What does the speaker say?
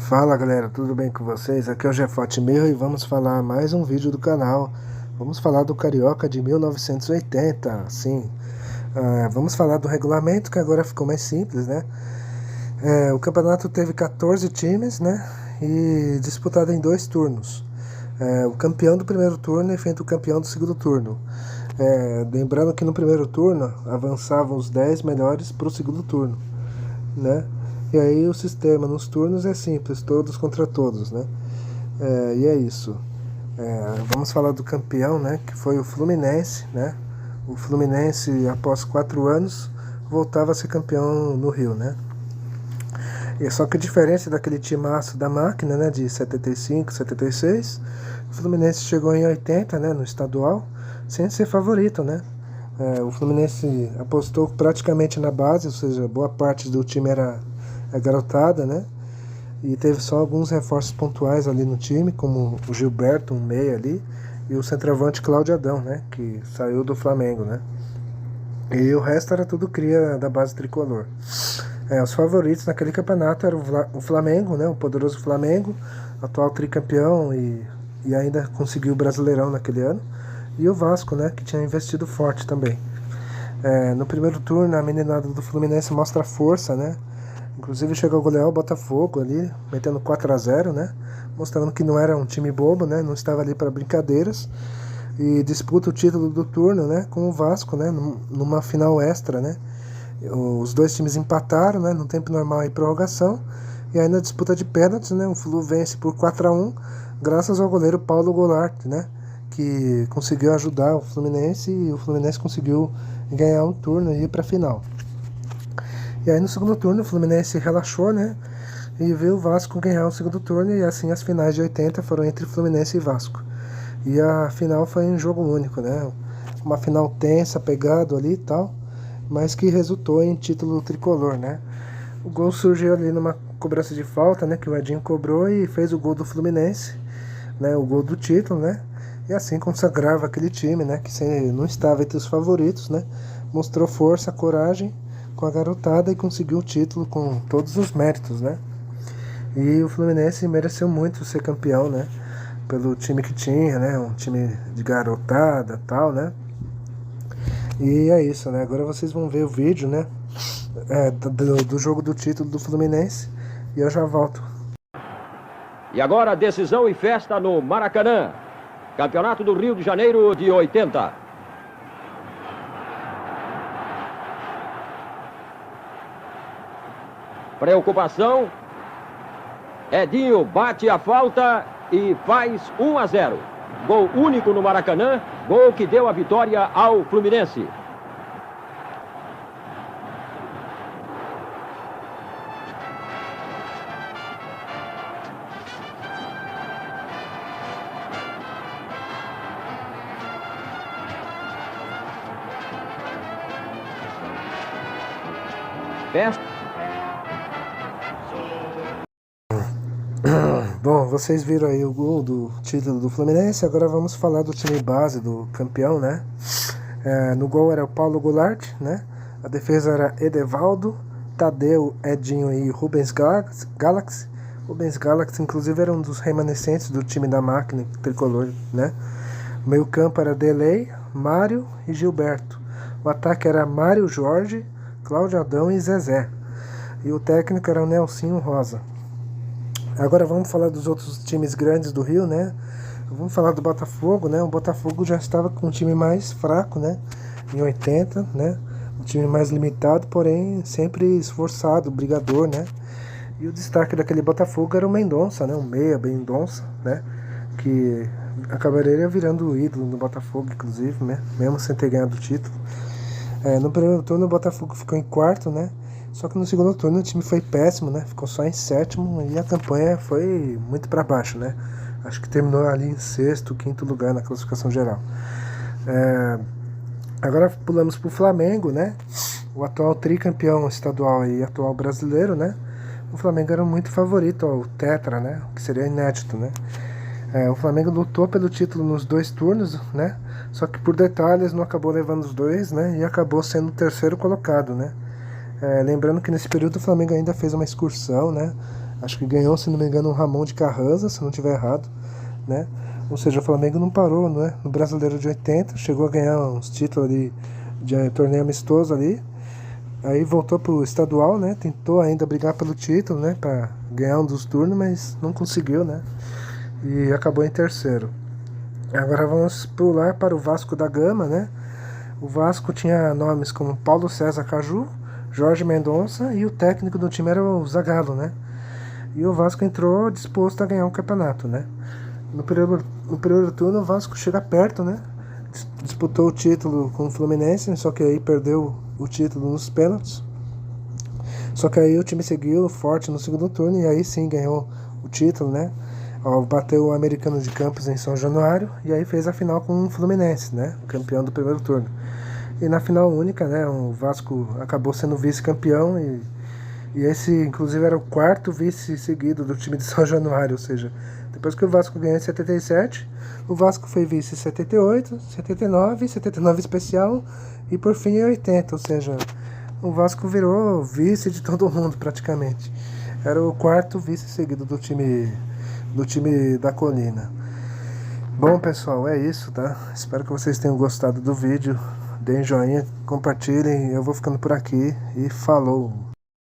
Fala galera, tudo bem com vocês? Aqui é o Jefote Mirro e vamos falar mais um vídeo do canal. Vamos falar do Carioca de 1980, sim. Vamos falar do regulamento, que agora ficou mais simples, né? O campeonato teve 14 times, né? E disputado em 2 turnos. O campeão do primeiro turno enfrenta o campeão do segundo turno. Lembrando que no primeiro turno avançavam os 10 melhores para o segundo turno, né? E aí o sistema nos turnos é simples, todos contra todos, né? E é isso. Vamos falar do campeão, né? Que foi o Fluminense, né? O Fluminense, após 4 anos, voltava a ser campeão no Rio, né? E só que diferente daquele timaço da máquina, né? De 75, 76, o Fluminense chegou em 80, né? No estadual, sem ser favorito, né? O Fluminense apostou praticamente na base, ou seja, boa parte do time era garotada, né? E teve só alguns reforços pontuais ali no time, como o Gilberto, um meia ali, e o centroavante Cláudio Adão, né? Que saiu do Flamengo, né? E o resto era tudo cria da base tricolor. Os favoritos naquele campeonato eram o Flamengo, né? O poderoso Flamengo, atual tricampeão e ainda conseguiu o Brasileirão naquele ano. E o Vasco, né? Que tinha investido forte também. No primeiro turno, a meninada do Fluminense mostra força, né? Inclusive chegou a golear o Botafogo ali, metendo 4-0, né? Mostrando que não era um time bobo, né? Não estava ali para brincadeiras. E disputa o título do turno, né? Com o Vasco, né? Numa final extra, né? Os dois times empataram, né? No tempo normal e prorrogação. E aí na disputa de pênaltis, né? O Flu vence por 4-1, graças ao goleiro Paulo Goulart, né? Que conseguiu ajudar o Fluminense e o Fluminense conseguiu ganhar um turno e ir para a final. E aí no segundo turno o Fluminense relaxou, né? E viu o Vasco ganhar o segundo turno, e assim as finais de 80 foram entre Fluminense e Vasco. E a final foi um jogo único, né? Uma final tensa, pegado ali e tal, mas que resultou em título tricolor, né? O gol surgiu ali numa cobrança de falta, né? Que o Edinho cobrou e fez o gol do Fluminense, né? O gol do título, né? E assim consagrava aquele time, né? Que não estava entre os favoritos, né? Mostrou força, coragem com a garotada e conseguiu o título com todos os méritos, né? E o Fluminense mereceu muito ser campeão, né? Pelo time que tinha, né? Um time de garotada e tal, né? E é isso, né? Agora vocês vão ver o vídeo, né? Do jogo do título do Fluminense. E eu já volto. E agora decisão e festa no Maracanã. Campeonato do Rio de Janeiro de 80. Preocupação. Edinho bate a falta e faz 1-0. Gol único no Maracanã, gol que deu a vitória ao Fluminense. Festa. Bom, vocês viram aí o gol do título do Fluminense, agora vamos falar do time base do campeão, né? No gol era o Paulo Goulart, né? A defesa era Edevaldo, Tadeu, Edinho e Rubens Galaxy. Rubens Galaxy, inclusive, era um dos remanescentes do time da máquina tricolor, né? O meio campo era Delei, Mário e Gilberto. O ataque era Mário Jorge, Cláudio Adão e Zezé. E o técnico era o Nelsinho Rosa. Agora vamos falar dos outros times grandes do Rio, né? Vamos falar do Botafogo, né? O Botafogo já estava com um time mais fraco, né? Em 80, né? Um time mais limitado, porém sempre esforçado, brigador, né? E o destaque daquele Botafogo era o Mendonça, né? O meia Mendonça, né? Que acabaria virando o ídolo no Botafogo, inclusive, né? Mesmo sem ter ganhado o título. No primeiro turno o Botafogo ficou em quarto, né? Só que no segundo turno o time foi péssimo, né? Ficou só em sétimo e a campanha foi muito para baixo, né? Acho que terminou ali em sexto, quinto lugar na classificação geral. Agora pulamos pro Flamengo, né? O atual tricampeão estadual e atual brasileiro, né? O Flamengo era muito favorito ao tetra, né? O que seria inédito, né? O Flamengo lutou pelo título nos 2 turnos, né? Só que por detalhes não acabou levando os 2, né? E acabou sendo o terceiro colocado, né? Lembrando que nesse período o Flamengo ainda fez uma excursão, né? Acho que ganhou, se não me engano, o Ramon de Carranza, se não estiver errado, né? Ou seja, o Flamengo não parou, né? No Brasileiro de 80, chegou a ganhar uns títulos ali de torneio amistoso ali. Aí voltou pro estadual, né? Tentou ainda brigar pelo título, né? Pra ganhar um dos turnos, mas não conseguiu, né? E acabou em terceiro. Agora vamos pular para o Vasco da Gama, né? O Vasco tinha nomes como Paulo César Caju, Jorge Mendonça e o técnico do time era o Zagallo, né? E o Vasco entrou disposto a ganhar um campeonato, né? No primeiro turno o Vasco chega perto, né? Disputou o título com o Fluminense, só que aí perdeu o título nos pênaltis. Só que aí o time seguiu forte no segundo turno e aí sim ganhou o título, né? Bateu o Americano de Campos em São Januário e aí fez a final com o Fluminense, né? O campeão do primeiro turno. E na final única, né? O Vasco acabou sendo vice-campeão e esse, inclusive, era o quarto vice seguido do time de São Januário, ou seja, depois que o Vasco ganhou em 77, o Vasco foi vice em 78, 79, 79 especial e por fim em 80, ou seja, o Vasco virou vice de todo mundo praticamente. Era o quarto vice seguido do time da Colina. Bom, pessoal, é isso, tá? Espero que vocês tenham gostado do vídeo. Deem joinha, compartilhem. Eu vou ficando por aqui e falou!